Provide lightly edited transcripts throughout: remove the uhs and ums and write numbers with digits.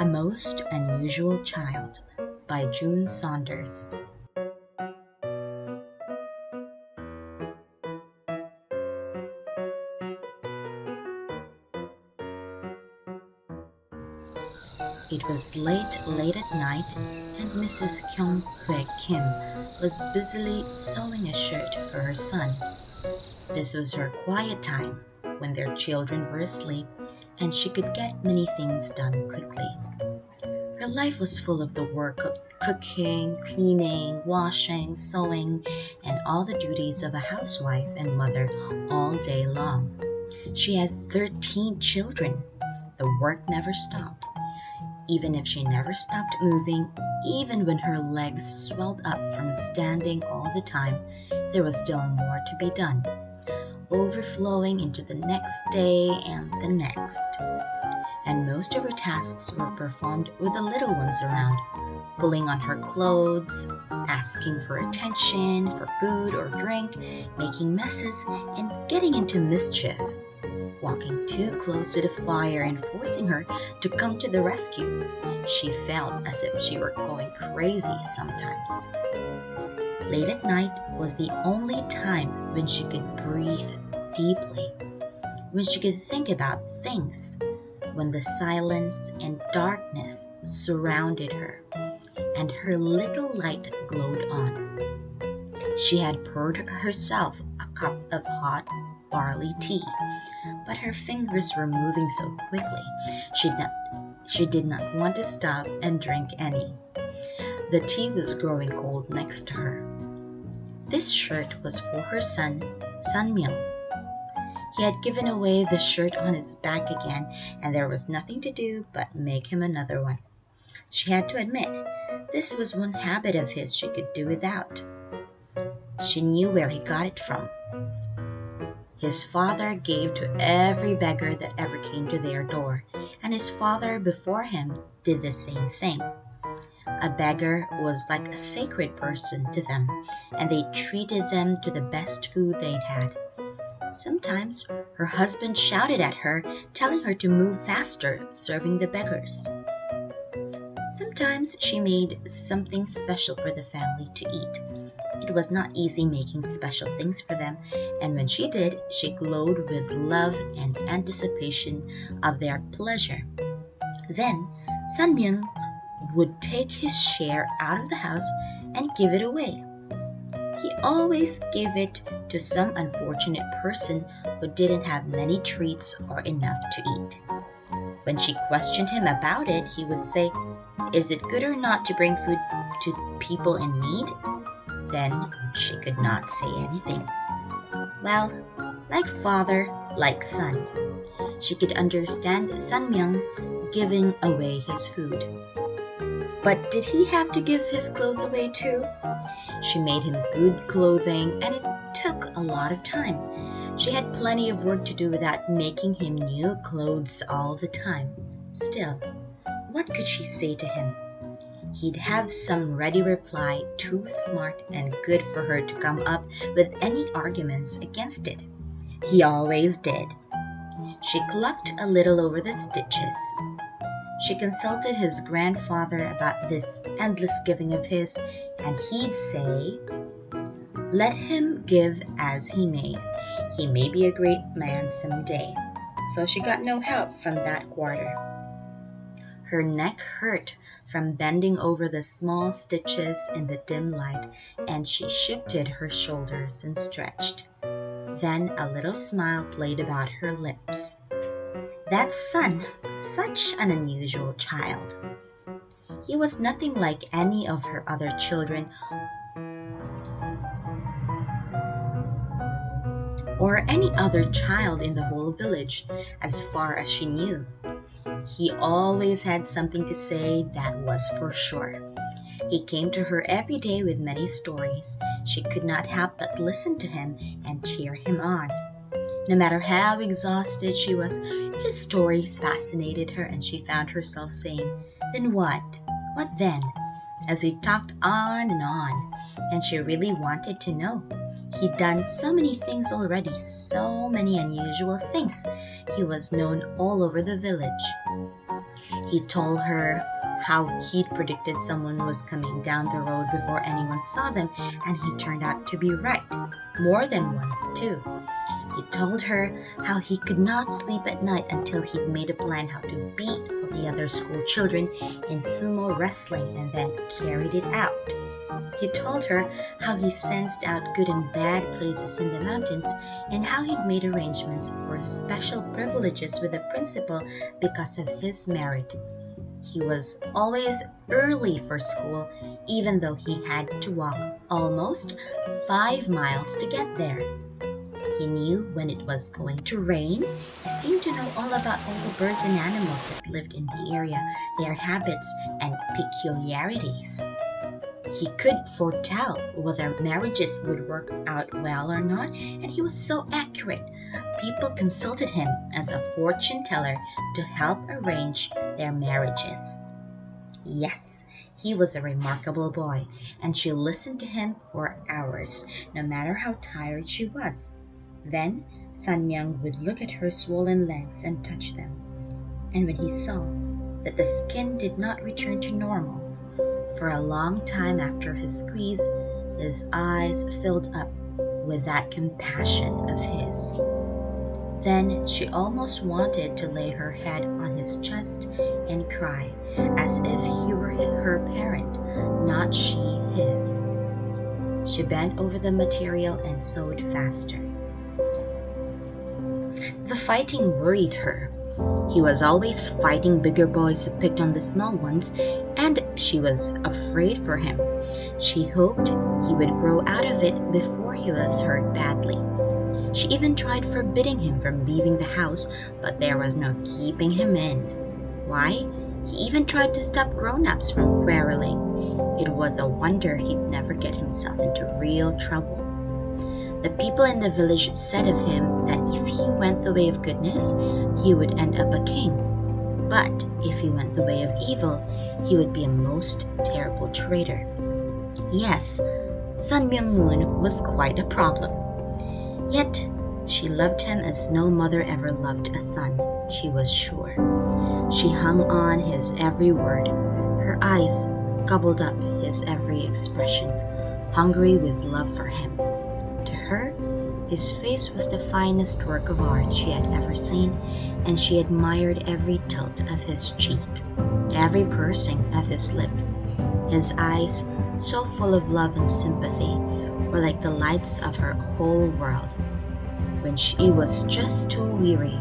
A Most Unusual Child by June Saunders. It was late at night, and Mrs. Kyung Kwe Kim was busily sewing a shirt for her son. This was her quiet time, when their children were asleep, and she could get many things done quickly. Her life was full of the work of cooking, cleaning, washing, sewing, and all the duties of a housewife and mother all day long. She had 13 children. The work never stopped. Even if she never stopped moving, even when her legs swelled up from standing all the time, there was still more to be done, overflowing into the next day and the next. And most of her tasks were performed with the little ones around, pulling on her clothes, asking for attention, for food or drink, making messes, and getting into mischief, walking too close to the fire and forcing her to come to the rescue. She felt as if she were going crazy sometimes. Late at night was the only time when she could breathe deeply, when she could think about things, when the silence and darkness surrounded her, and her little light glowed on. She had poured herself a cup of hot barley tea, but her fingers were moving so quickly she did not want to stop and drink any. The tea was growing cold next to her. This shirt was for her son, Myung. He had given away the shirt on his back again, and there was nothing to do but make him another one. She had to admit, this was one habit of his she could do without. She knew where he got it from. His father gave to every beggar that ever came to their door, and his father before him did the same thing. A beggar was like a sacred person to them, and they treated them to the best food they'd had. Sometimes her husband shouted at her, telling her to move faster, serving the beggars. Sometimes she made something special for the family to eat. It was not easy making special things for them, and when she did, she glowed with love and anticipation of their pleasure. Then Sun Myung would take his share out of the house and give it away. He always gave it to some unfortunate person who didn't have many treats or enough to eat. When she questioned him about it, he would say, "Is it good or not to bring food to people in need?" Then she could not say anything. Well, like father, like son. She could understand Sun Myung giving away his food. But did he have to give his clothes away too? She made him good clothing, and it took a lot of time. She had plenty of work to do without making him new clothes all the time. Still, what could she say to him? He'd have some ready reply, too smart and good for her to come up with any arguments against it. He always did. She clucked a little over the stitches. She consulted his grandfather about this endless giving of his, and he'd say, "Let him give as he may. He may be a great man some day." So she got no help from that quarter. Her neck hurt from bending over the small stitches in the dim light, and she shifted her shoulders and stretched. Then a little smile played about her lips. That son, such an unusual child. He was nothing like any of her other children or any other child in the whole village, as far as she knew. He always had something to say, that was for sure. He came to her every day with many stories. She could not help but listen to him and cheer him on. No matter how exhausted she was, his stories fascinated her, and she found herself saying, "Then what? What then?" as he talked on, and she really wanted to know. He'd done so many things already, so many unusual things. He was known all over the village. He told her how he'd predicted someone was coming down the road before anyone saw them, and he turned out to be right, more than once too. He told her how he could not sleep at night until he'd made a plan how to beat all the other school children in sumo wrestling and then carried it out. He told her how he sensed out good and bad places in the mountains and how he'd made arrangements for special privileges with the principal because of his merit. He was always early for school, even though he had to walk almost 5 miles to get there. He knew when it was going to rain. He seemed to know all about all the birds and animals that lived in the area, their habits and peculiarities. He could foretell whether marriages would work out well or not, and he was so accurate. People consulted him as a fortune teller to help arrange their marriages. Yes, he was a remarkable boy, and she listened to him for hours, no matter how tired she was. Then Sun Myung would look at her swollen legs and touch them, and when he saw that the skin did not return to normal, for a long time after his squeeze, his eyes filled up with that compassion of his. Then she almost wanted to lay her head on his chest and cry, as if he were her parent, not she his. She bent over the material and sewed faster. The fighting worried her. He was always fighting bigger boys who picked on the small ones, and she was afraid for him. She hoped he would grow out of it before he was hurt badly. She even tried forbidding him from leaving the house, but there was no keeping him in. Why? He even tried to stop grown-ups from quarreling. It was a wonder he'd never get himself into real trouble. The people in the village said of him that if he went the way of goodness, he would end up a king. But if he went the way of evil, he would be a most terrible traitor. Yes, son Myung Moon was quite a problem. Yet, she loved him as no mother ever loved a son, she was sure. She hung on his every word. Her eyes gobbled up his every expression, hungry with love for him. To her, his face was the finest work of art she had ever seen, and she admired every tilt of his cheek, every pursing of his lips. His eyes, so full of love and sympathy, were like the lights of her whole world. When she was just too weary,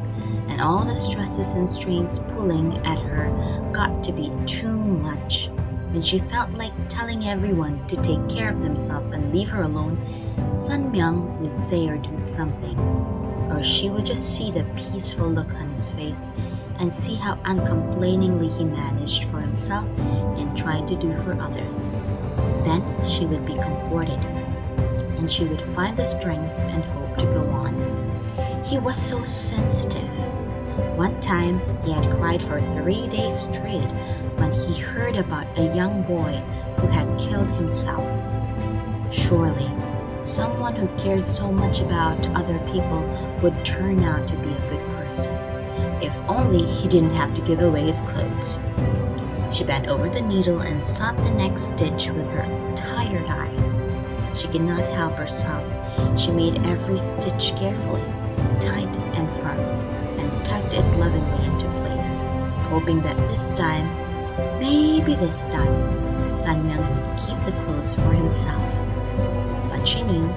and all the stresses and strains pulling at her got to be too much, when she felt like telling everyone to take care of themselves and leave her alone, Sun Myung would say or do something, or she would just see the peaceful look on his face and see how uncomplainingly he managed for himself and tried to do for others. Then she would be comforted, and she would find the strength and hope to go on. He was so sensitive. One time, he had cried for 3 days straight when he heard about a young boy who had killed himself. Surely, someone who cared so much about other people would turn out to be a good person, if only he didn't have to give away his clothes. She bent over the needle and sought the next stitch with her tired eyes. She could not help herself. She made every stitch carefully, tight and firm, and tucked it lovingly into place, hoping that this time, maybe this time, Sun Myung would keep the clothes for himself. But she knew